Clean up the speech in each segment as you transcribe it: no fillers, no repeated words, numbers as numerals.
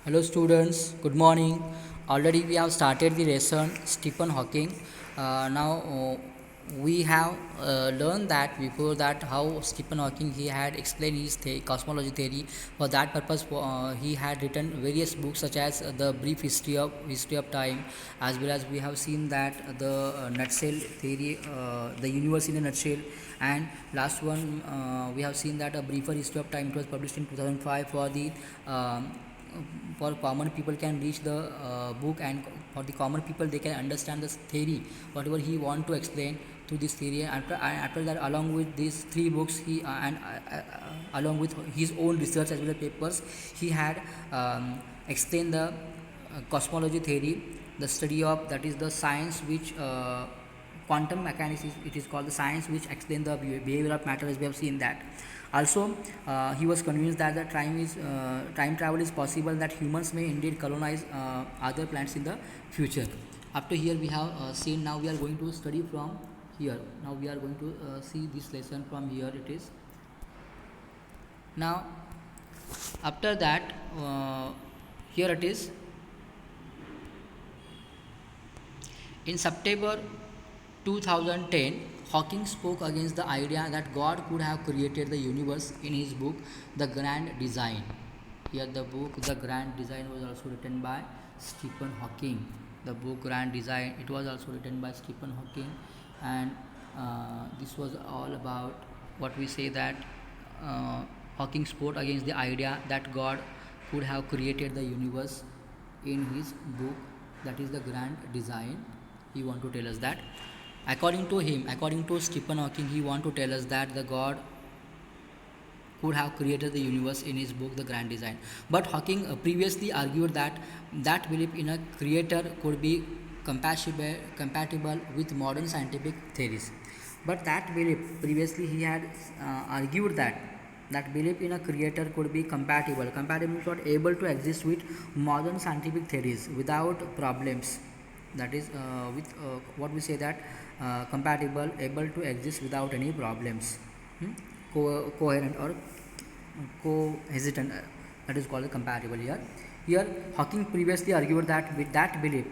Hello students, good morning. Already we have started the lesson Stephen Hawking. Now we have learned that before that how Stephen Hawking he had explained his cosmology theory. For that purpose, he had written various books such as the Brief History of Time, as well as we have seen that the nutshell theory, the universe in a nutshell, and last one we have seen that a briefer history of time. It was published in 2005 for common people can reach the book, and for the common people they can understand this theory whatever he want to explain to this theory. After that, along with these three books, he and along with his own research as well as papers, he had explained the cosmology theory, the study of, that is the science which quantum mechanics is, it is called the science which explain the behavior of matter, as we have seen that. Also, he was convinced that the time travel is possible, that humans may indeed colonize other planets in the future. After here we have seen, now we are going to study from here. Now we are going to see this lesson from here. It is now. After that, here it is. In September 2010, Hawking spoke against the idea that God could have created the universe in his book, The Grand Design. Here, the book, The Grand Design, was also written by Stephen Hawking. The book Grand Design, it was also written by Stephen Hawking, and this was all about what we say that Hawking spoke against the idea that God could have created the universe in his book, that is the Grand Design. He want to tell us that according to him, according to Stephen Hawking, he want to tell us that the God could have created the universe in his book The Grand Design. But Hawking previously argued that that belief in a creator could be compatible with modern scientific theories. But that belief, previously he had argued that that belief in a creator could be compatible means not able to exist with modern scientific theories without problems. That is with what we say that compatible, able to exist without any problems, coherent or co-hesitant, that is called compatible. Here Hawking previously argued that with that belief,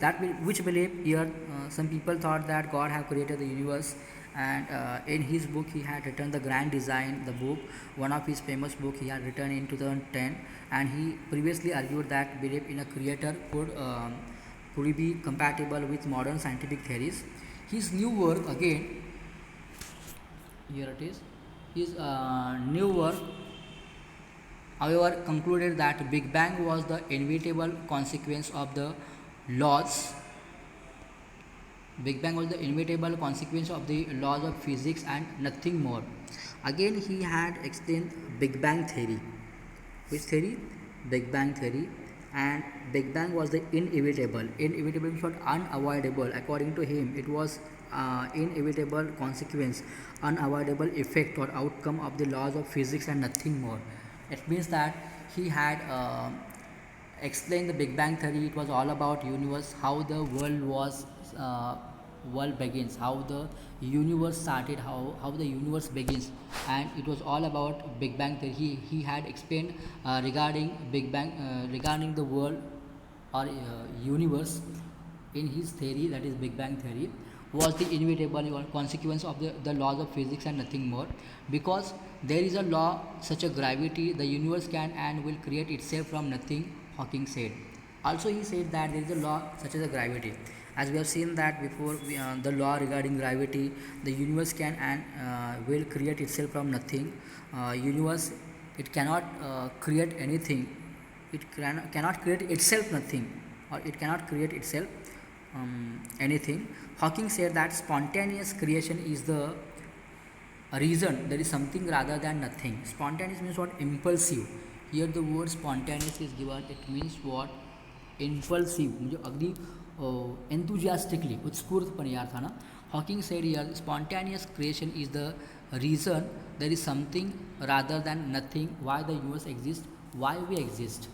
which belief here, some people thought that God have created the universe, and in his book he had written The Grand Design, the book, one of his famous book he had written in 2010, and he previously argued that belief in a creator could be compatible with modern scientific theories. His new work again, here it is, his new work, however, concluded that Big Bang was the inevitable consequence of the laws. Big Bang was the inevitable consequence of the laws of physics and nothing more. Again, he had explained Big Bang theory. Which theory? Big Bang theory. And Big Bang was the inevitable. Inevitable means unavoidable. According to him, it was inevitable consequence, unavoidable effect or outcome of the laws of physics and nothing more. It means that he had explained the Big Bang theory. It was all about universe, how the world begins, how the universe started, how the universe begins, and it was all about Big Bang theory. He had explained regarding Big Bang, regarding the world or universe in his theory, that is Big Bang theory, was the inevitable consequence of the laws of physics and nothing more. Because there is a law such a gravity, the universe can and will create itself from nothing, Hawking said. Also he said that there is a law such as a gravity. As we have seen that before, the law regarding gravity, the universe can and will create itself from nothing. Universe, it cannot create anything, cannot create itself nothing, or it cannot create itself anything. Hawking said that spontaneous creation is the reason there is something rather than nothing. Spontaneous means what? Impulsive. Here the word spontaneous is given. It means what? Impulsive. म्हणजे अगदी enthusiastically, उत्स्फूर्तपणे या अर्थानं. Hawking said here spontaneous creation is the reason there is something rather than nothing, why the universe exists, why we exist.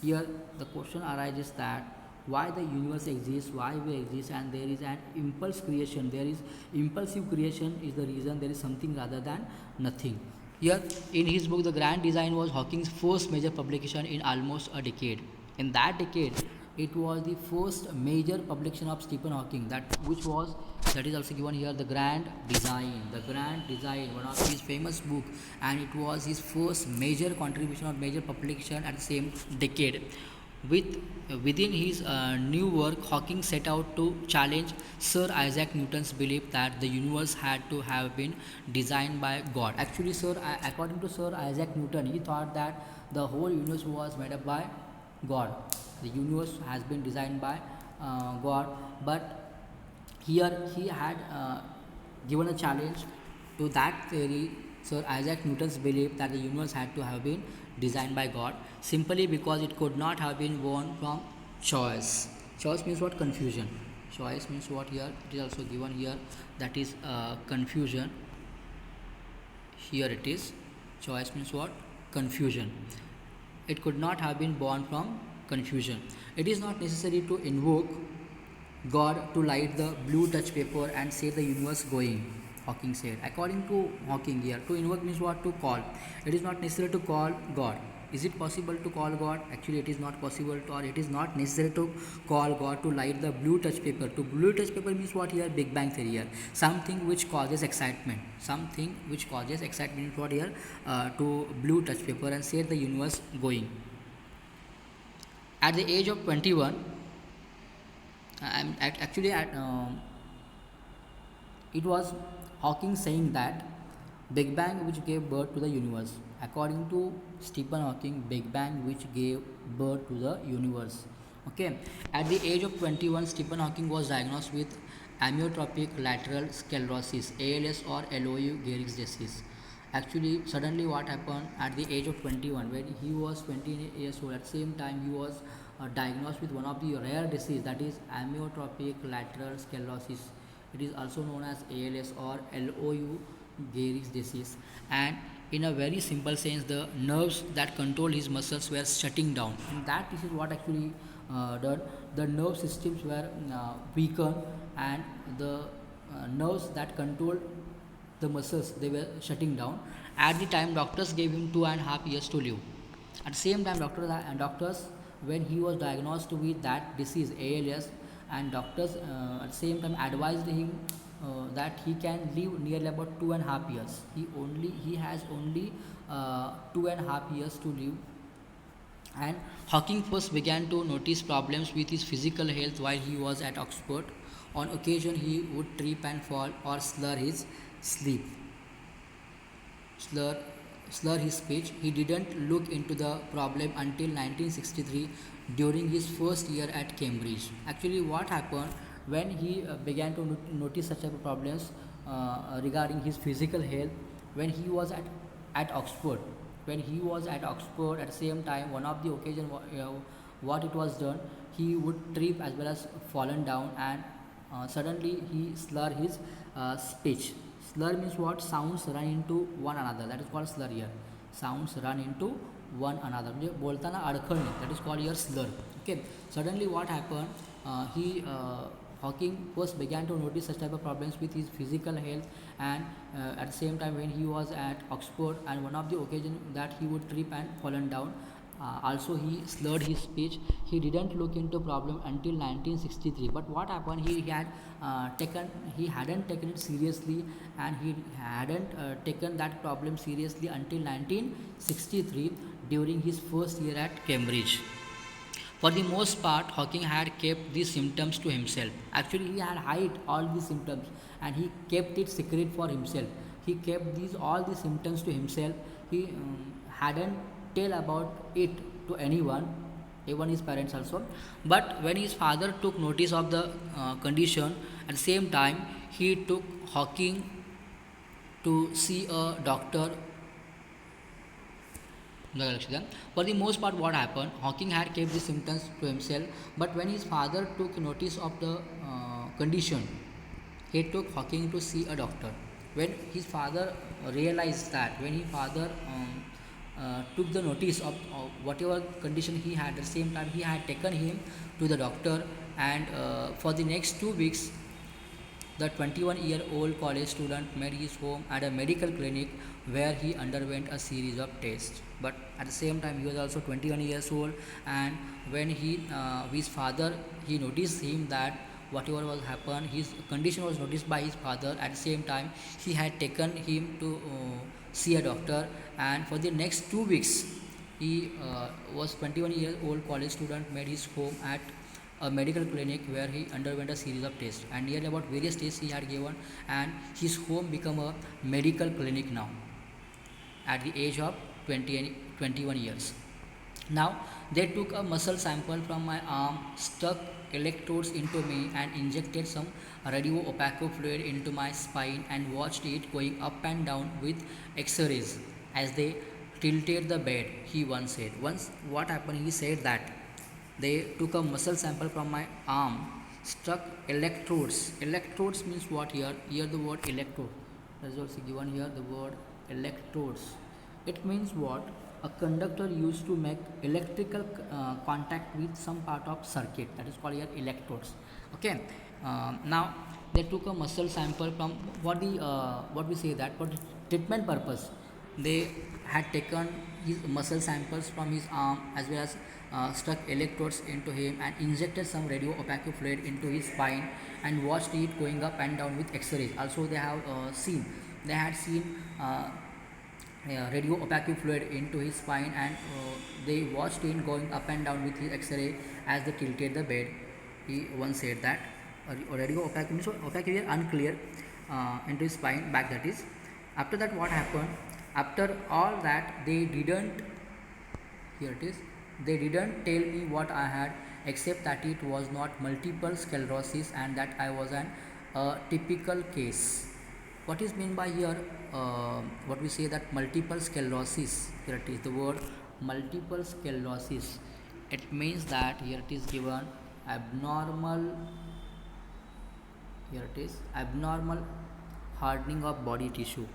Here the question arises that why the universe exists, why we exist, and there is an impulse creation. There is impulsive creation is the reason there is something rather than nothing. Here, in his book, The Grand Design was Hawking's first major publication in almost a decade. In that decade, it was the first major publication of Stephen Hawking, that is also given here, The Grand Design. The Grand Design, one of his famous book, and it was his first major contribution or major publication at the same decade. Within his new work, Hawking set out to challenge Sir Isaac Newton's belief that the universe had to have been designed by God. Actually, according to Sir Isaac Newton, he thought that the whole universe was made up by God. The universe has been designed by God, but here he had given a challenge to that theory, Sir Isaac Newton's belief that the universe had to have been designed by God, simply because it could not have been born from choice. Choice means what? Confusion. Choice means what? Here it is also given here, that is confusion. Here it is. Choice means what? Confusion. It could not have been born from confusion. It is not necessary to invoke God to light the blue touch paper and set the universe going, Hawking said. According to Hawking here, to invoke means what? To call. It is not necessary to call God. Is it possible to call God? Actually, it is not possible to, or it is not necessary to call God to light the blue touch paper. To blue touch paper means what here? Big Bang theory here. Something which causes excitement. Something which causes excitement is what here? To blue touch paper and set the universe going. At the age of 21, it was Hawking saying that Big Bang which gave birth to the universe. According to Stephen Hawking, Big Bang which gave birth to the universe. Okay. At the age of 21, Stephen Hawking was diagnosed with amyotrophic lateral sclerosis, ALS or LOU Gehrig's disease. Actually, suddenly what happened at the age of 21, when he was 20 years old, at the same time he was diagnosed with one of the rare disease, that is amyotrophic lateral sclerosis. It is also known as ALS or LOU Gehrig's disease. And in a very simple sense, the nerves that control his muscles were shutting down. And that is what actually done. The nerve systems were weakened, and the nerves that control the muscles, they were shutting down. At the time, doctors gave him 2.5 years to live. At the same time, doctors, when he was diagnosed with that disease ALS, and doctors at the same time advised him that he can live nearly about 2.5 years. He has only 2.5 years to live. And Hawking first began to notice problems with his physical health while he was at Oxford. On occasion, he would trip and fall or sleep, slur, slur his speech. He didn't look into the problem until 1963 during his first year at Cambridge. Actually, what happened when he began to notice such type of problems regarding his physical health when he was at Oxford. When he was at Oxford, at the same time, one of the occasion, what it was done, he would trip as well as fallen down, and suddenly he slur his speech. Slur means what? Sounds run into one another. That is called slur here. Sounds run into one another. म्हणजे बोलताना अडखळणे. That is called here slur. Okay. Suddenly what happened? Hawking first began to notice such type of problems with his physical health, and at the same time when he was at Oxford, and one of the occasion that he would trip and fallen down. Also he slurred his speech. He didn't look into problem until 1963. But what happened? He hadn't taken it seriously, and he hadn't taken that problem seriously until 1963 during his first year at Cambridge. For the most part, Hawking had kept these symptoms to himself. Actually, he had hid all these symptoms, and he kept it secret for himself. He kept all these symptoms to himself. He hadn't tell about it to anyone, even his parents also. But when his father took notice of the condition, at the same time he took Hawking to see a doctor. For the most part, what happened? Hawking had kept the symptoms to himself, but when his father took notice of the condition, he took Hawking to see a doctor. When his father realized that, when his father took the notice of whatever condition he had, at the same time he had taken him to the doctor, and for the next 2 weeks The 21-year-old college student made his home at a medical clinic where he underwent a series of tests. But at the same time, he was also 21 years old, and when his father, he noticed him that whatever was happened, his condition was noticed by his father. At the same time, he had taken him to see a doctor, and for the next 2 weeks, he was 21 years old college student made his home at a medical clinic where he underwent a series of tests, and nearly about various tests he had given, and his home became a medical clinic now at the age of 21 years. Now they took a muscle sample from my arm, stuck electrodes into me, and injected some radiopaque fluid into my spine and watched it going up and down with X-rays as they tilted the bed. He once said. Once what happened? He said that they took a muscle sample from my arm, struck electrodes. Electrodes means what here? Here the word electrode. That is also given here the word electrodes. It means what? A conductor used to make electrical contact with some part of circuit. That is called here electrodes. Okay. Now they took a muscle sample from what we say that for treatment purpose. They had taken his muscle samples from his arm as well as stuck electrodes into him and injected some radiopaque fluid into his spine and watched it going up and down with X-rays. Also, they had seen radiopaque fluid into his spine, and they watched him going up and down with his X-ray as they tilted the bed. He once said that radiopaque means opaque here unclear into his spine back. That is. After that, what happened? After all that, they didn't. Here it is. They didn't tell me what I had, except that it was not multiple sclerosis and that I was an typical case. What is meant by here? What we say that multiple sclerosis. Here it is the word multiple sclerosis. It means that here it is given abnormal. Here it is abnormal hardening of body tissue.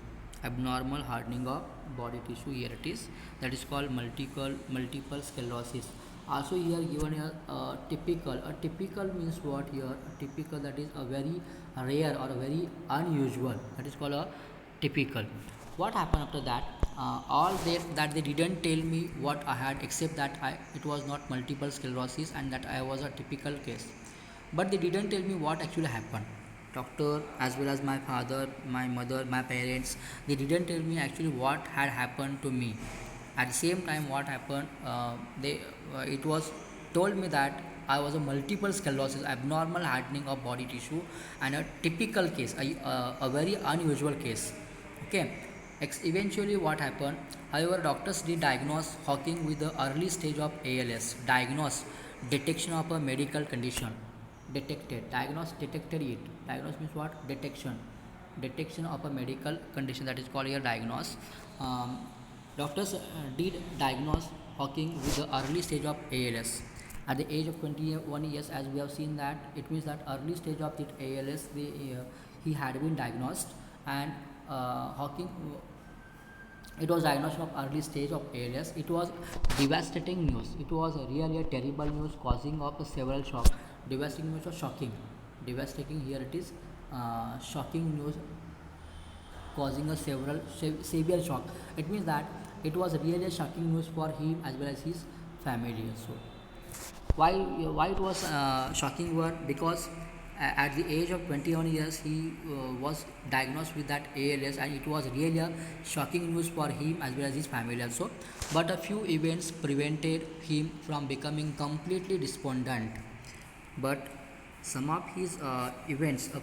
Abnormal hardening of body tissue. Here it is, that is called multiple sclerosis. Also here given a typical. A typical means what here? A typical, that is a very rare or a very unusual. That is called a typical. What happened after that? All that they didn't tell me what I had, except that it was not multiple sclerosis and that I was a typical case. But they didn't tell me what actually happened. Doctor as well as my father, my mother, my parents, they didn't tell me actually what had happened to me. At the same time, what happened? It was told me that I was a multiple sclerosis, abnormal hardening of body tissue, and a typical case, a very unusual case. Okay. Eventually, what happened? However, doctors did diagnose Hawking with the early stage of ALS. Diagnose, detection of a medical condition. Detected, diagnose, detected it. Diagnose means what? Detection. Detection of a medical condition, that is called here diagnose. Doctors did diagnose Hawking with the early stage of ALS. At the age of 21 years, as we have seen that, it means that early stage of the ALS, he had been diagnosed, and Hawking, it was diagnosed of early stage of ALS. It was devastating news. It was really a terrible news, causing of several shock. Devastating news was shocking. Devastating, here it is, shocking news causing a severe shock. It means that it was really a shocking news for him as well as his family also. Why it was shocking one? Because at the age of 21 years he was diagnosed with that ALS, and it was really a shocking news for him as well as his family also. But a few events prevented him from becoming completely despondent. But some of his a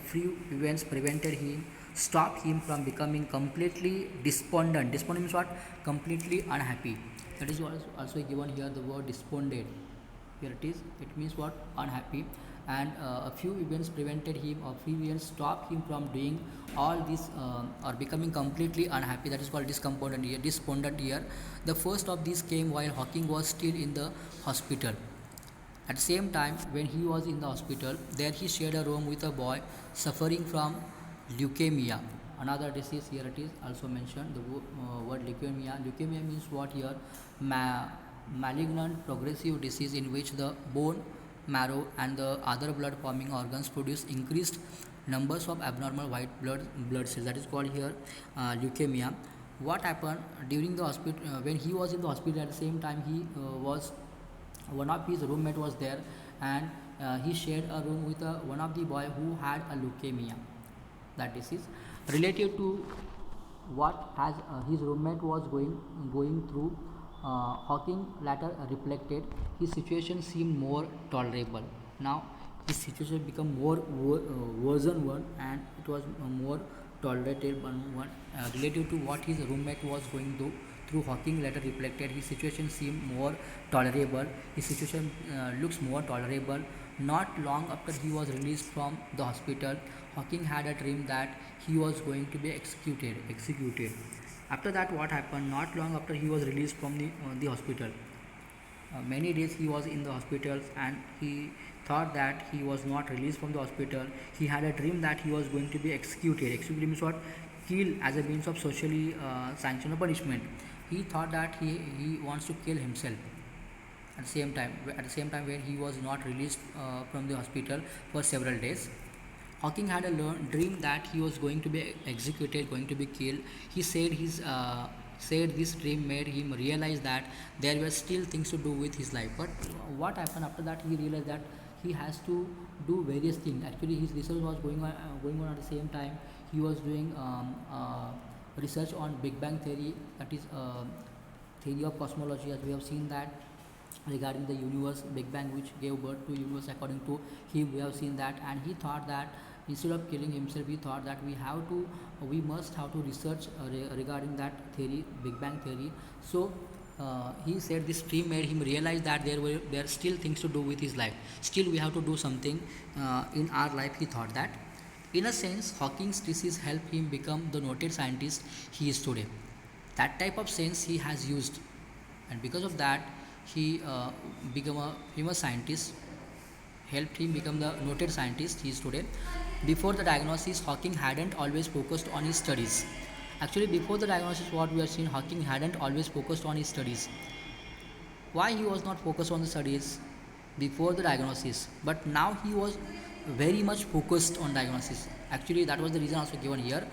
few events prevented him, stopped him from becoming completely despondent. Despondent means what? Completely unhappy. That is also given here the word despondent. Here it is. It means what? Unhappy. And a few events prevented him, or few events stopped him from doing all this or becoming completely unhappy. That is called despondent here. Despondent here. The first of these came while Hawking was still in the hospital. At the same time, when he was in the hospital, there he shared a room with a boy suffering from leukemia. Another disease, here it is also mentioned, the word leukemia. Leukemia means what here? Malignant progressive disease in which the bone marrow and the other blood forming organs produce increased numbers of abnormal white blood cells, that is called here leukemia. What happened during the hospital, when he was in the hospital, at the same time he was one of his roommate was there, and he shared a room with one of the boy who had a leukemia, that disease relative to what has his roommate was going through. Hawking later reflected his situation seemed more tolerable. Now his situation became more worsen one, and it was more tolerated one relative to what his roommate was going through. Hawking later reflected his situation seemed more tolerable. His situation looks more tolerable. Not long after he was released from the hospital, Hawking had a dream that he was going to be executed. After that, what happened? Not long after he was released from the hospital, many days he was in the hospitals, and he thought that he was not released from the hospital. He had a dream that he was going to be executed. Executed means what? Kill as a means of socially sanctioned punishment. He thought that he wants to kill himself. At the same time when he was not released from the hospital for several days, Hawking had a dream that he was going to be executed, going to be killed. He said this dream made him realize that there were still things to do with his life. But what happened after that? He realized that he has to do various things. Actually, his research was going on at the same time. He was doing research on Big Bang theory, that is theory of cosmology, as we have seen that regarding the universe, Big Bang, which gave birth to universe according to him. We have seen that, and he thought that instead of killing himself, he thought that we must have to research regarding that theory, Big Bang theory. So he said this dream made him realize that there are still things to do with his life. Still, we have to do something in our life. He thought that. In a sense, Hawking's disease helped him become the noted scientist he is today. That type of sense he has used, and because of that, he became a famous scientist, helped him become the noted scientist he is today. Before the diagnosis, Hawking hadn't always focused on his studies. Actually, before the diagnosis, what we are seeing, Hawking hadn't always focused on his studies. Why he was not focused on the studies before the diagnosis, but now he was very much focused on diagnosis. Actually, that was the reason also given here.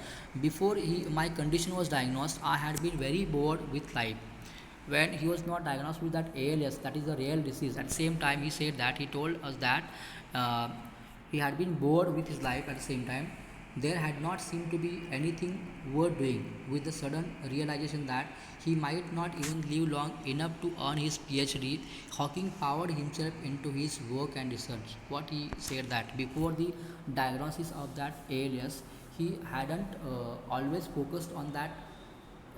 Before my condition was diagnosed, I had been very bored with life. When he was not diagnosed with that ALS, that is a real disease, at the same time he said that, he told us that uh, he had been bored with his life. At the same time, there had not seemed to be anything worth doing. With the sudden realization that he might not even live long enough to earn his PhD, Hawking powered himself into his work and research. What he said that before the diagnosis of that ALS, he hadn't always focused on that,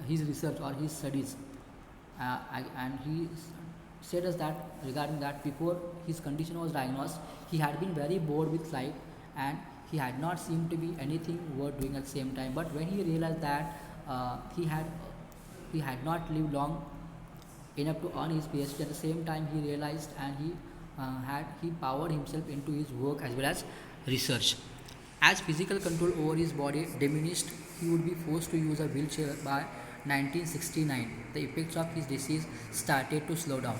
his research or his studies. And he said us that regarding that, before his condition was diagnosed, he had been very bored with life, and he had not seemed to be anything worth doing at the same time. But when he realized that he had not lived long enough to earn his PhD, at the same time he realized, and he powered himself into his work as well as research. As physical control over his body diminished, he would be forced to use a wheelchair by 1969. The effects of his disease started to slow down.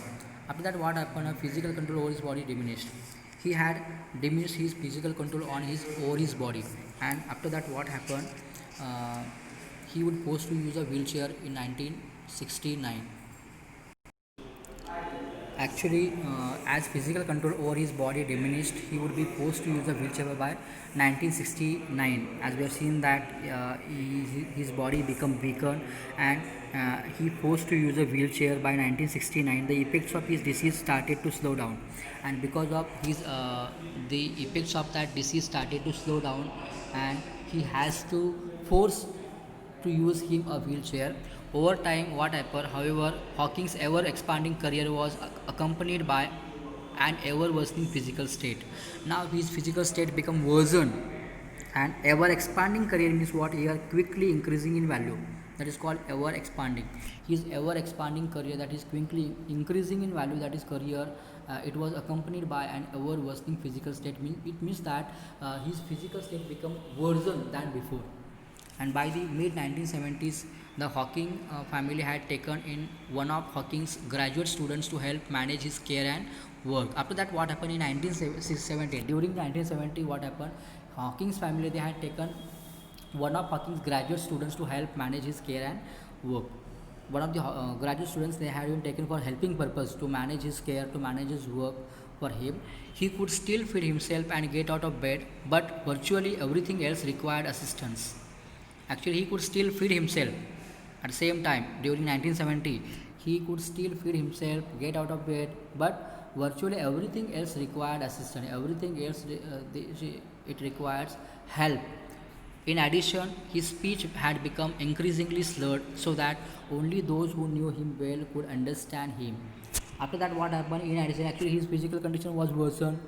After that, what happened? Physical control over his body diminished. He had diminished his physical control over his body, and after that, what happened? Uh, he would forced to use a wheelchair in 1969. Actually, as physical control over his body diminished, he would be forced to use a wheelchair by 1969. As we have seen that his body become weaker, and he forced to use a wheelchair by 1969. The effects of his disease started to slow down, and because of the effects of that disease started to slow down, and he has to force to use him a wheelchair. Over time, what happened? However, Hawking's ever expanding career was accompanied by an ever worsening physical state. Now his physical state become worsened, and ever expanding career means what? He are quickly increasing in value. That is called ever expanding. His ever expanding career, that is quickly increasing in value, that is career. It was accompanied by an ever worsening physical state. It means that his physical state become worsened than before. And by the mid 1970s, the Hawking family had taken in one of Hawking's graduate students to help manage his care and work. After that, what happened in 1970? During 1970, what happened? Hawking's family, they had taken one of Hawking's graduate students to help manage his care and work. One of the graduate students, they had been taken for helping purpose to manage his care, to manage his work for him. He could still feed himself and get out of bed, but virtually everything else required assistance. Actually, he could still feed himself. At the same time, during 1970, he could still feed himself, get out of bed, but virtually everything else required assistance. Everything else, it requires help. In addition, his speech had become increasingly slurred so that only those who knew him well could understand him. After that, what happened? In addition, actually, his physical condition was worsened,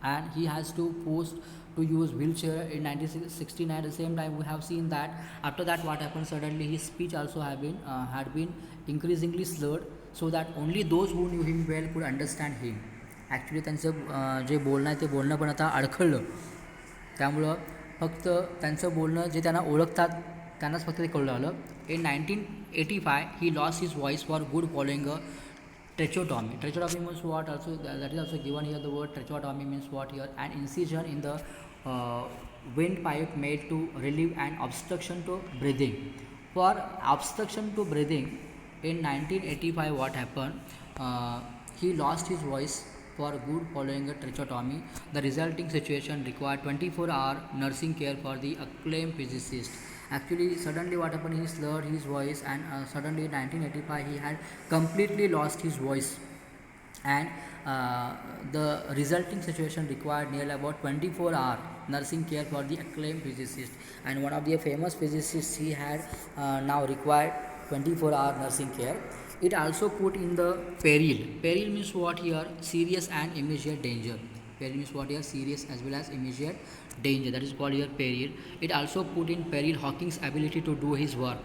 and he has to forced to use wheelchair in 1969. At the same time, we have seen that after that, what happened? Suddenly, his speech also had been increasingly slurred, so that only those who knew him well could understand him. Actually त्यांचं जे बोलणं आहे ते बोलणं पण आता अडखळलं, त्यामुळं फक्त त्यांचं बोलणं जे त्यांना ओळखतात त्यांनाच फक्त ते कळलं आलं. In 1985, he lost his voice for good following a tracheotomy. Tracheotomy means what? Also, that is also given here. The word tracheotomy means what here? An incision in the windpipe made to relieve an obstruction to breathing. For obstruction to breathing, in 1985, what happened? He lost his voice for good following a tracheotomy. The resulting situation required 24-hour nursing care for the acclaimed physicist. Actually, suddenly what happened? He slurred his voice, and suddenly in 1985 he had completely lost his voice, and the resulting situation required nearly about 24-hour nursing care for the acclaimed physicist. And one of the famous physicists, he had now required 24-hour nursing care. It also put in the peril. Peril means what here? Serious and immediate danger. Peril means what here? Serious as well as immediate danger. That is called here peril. It also put in peril Hawking's ability to do his work.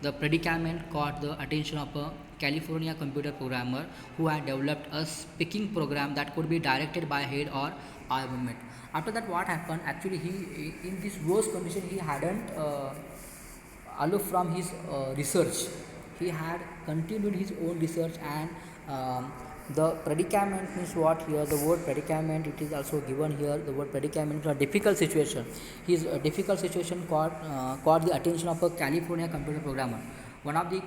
The predicament caught the attention of a California computer programmer who had developed a speaking program that could be directed by head or eye movement. After that, what happened? Actually, he in this worst condition, he hadn't aloof from his research. He had continued his own research, and the predicament means what here? The word predicament, it is also given here. The word predicament is a difficult situation. His difficult situation caught the attention of a California computer programmer. One of the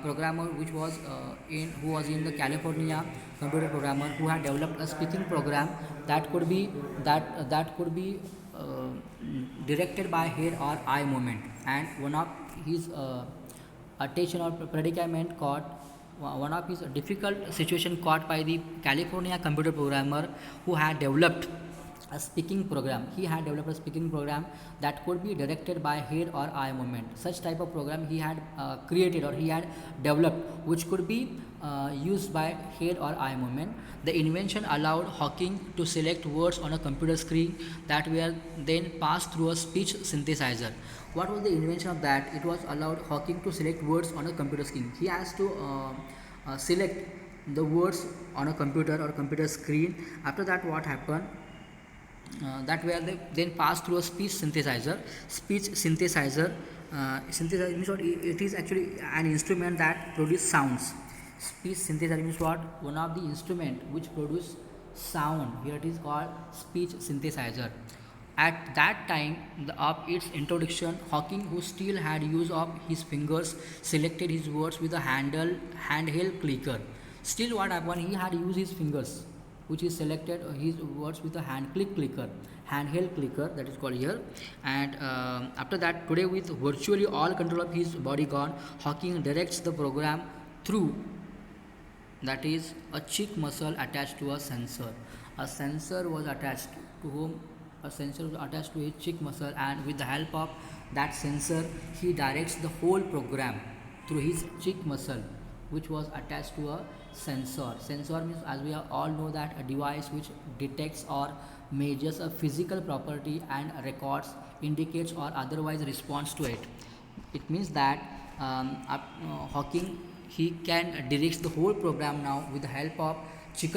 programmer who was in the California computer programmer who had developed a speaking program that could be directed by head or eye movement, and one of his attention or predicament caught one of his difficult situation caught by the California computer programmer who had developed a speaking program. He had developed a speaking program that could be directed by head or eye movement. Such type of program he had created, or he had developed, which could be used by head or eye movement. The invention allowed Hawking to select words on a computer screen that were then passed through a speech synthesizer. What was the invention of that? It was allowed Hawking to select words on a computer screen. He has to select the words on a computer or computer screen. After that, what happened? That were then passed through a speech synthesizer. Synthesizer means what? It is actually an instrument that produces sounds. Speech synthesizer means what? One of the instrument which produce sound. Here it is called speech synthesizer. At that time of its introduction, Hawking, who still had use of his fingers, selected his words with a handheld clicker. Still, what happened? He had used his fingers, which is selected his words with a handheld clicker, that is called here. And after that, today with virtually all control of his body gone, Hawking directs the program through, that is, a cheek muscle attached to a sensor. A sensor was attached to whom? A sensor was attached to his cheek muscle, and with the help of that sensor, he directs the whole program through his cheek muscle, which was attached to a sensor. Sensor means, as we all know, that a device which detects or measures a physical property and records, indicates, or otherwise responds to it. It means that Hawking, he can direct the whole program now with the help of cheek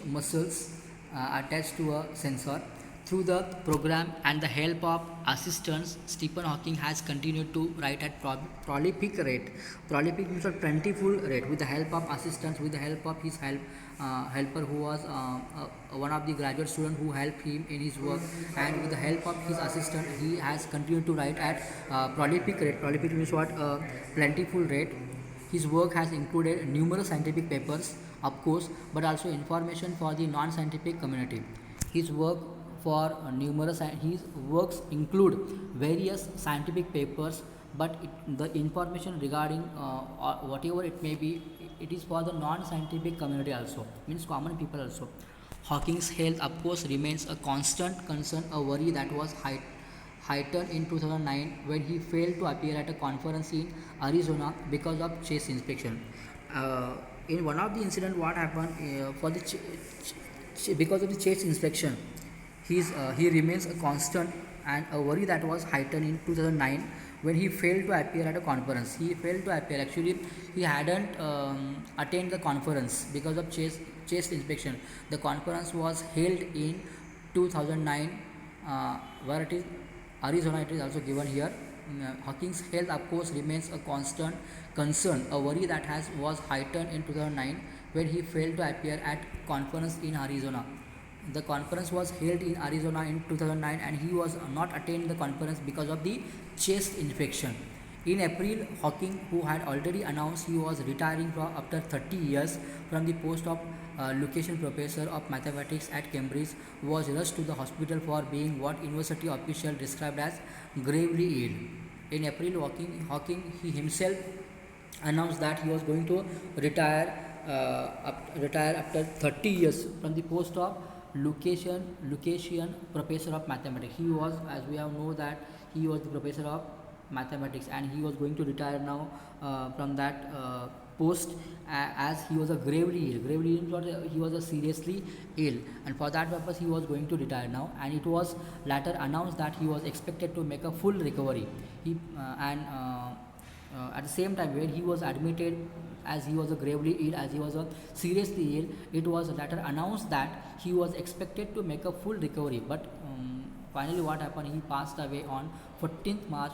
muscles attached to a sensor. Through the program and the help of assistants, Stephen Hawking has continued to write at prolific rate. Prolific means a plentiful rate. With the help of assistants, with the help of his helper who was one of the graduate students who helped him in his work, and with the help of his assistant, he has continued to write at prolific rate. Prolific means what? Plentiful rate. His work has included numerous scientific papers, of course, but also information for the non-scientific community. His work for numerous his works include various scientific papers, but the information regarding whatever it may be, it is for the non-scientific community also, means common people also. Hawking's health, of course, remains a constant concern, a worry that was heightened in 2009 when he failed to appear at a conference in Arizona because of chest inspection. In one of the incident, what happened for the because of the chest inspection, he remains a constant and a worry that was heightened in 2009 when he failed to appear at a conference. He failed to appear. Actually, he hadn't attained the conference because of chest inspection. The conference was held in 2009, where it is Arizona. It is also given here. Hawking's health, of course, remains a constant concern, a worry that was heightened in 2009 when he failed to appear at conference in Arizona. The conference was held in Arizona in 2009 and he was not attained the conference because of the chest infection. In April, Hawking, who had already announced he was retiring after 30 years from the post of Lucasian Professor of Mathematics at Cambridge, was rushed to the hospital for being what university officials described as gravely ill. In April, Hawking he himself announced that he was going to retire after 30 years from the post of Lucasian Professor of Mathematics. He was, as we have know, that he was the professor of mathematics and he was going to retire now from that post as he was a gravely ill. Gravely ill, he was a seriously ill, and for that purpose he was going to retire now. And it was later announced that he was expected to make a full recovery. At the same time, when he was admitted as he was a gravely ill, as he was a seriously ill, it was later announced that he was expected to make a full recovery. But finally, what happened? He passed away on 14th March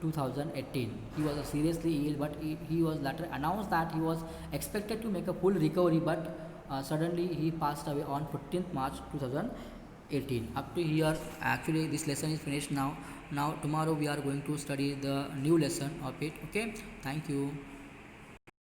2018. He was a seriously ill, but he was later announced that he was expected to make a full recovery, but suddenly he passed away on 14th March 2018. Up to here, actually, this lesson is finished now. Now tomorrow we are going to study the new lesson of it. Okay, thank you.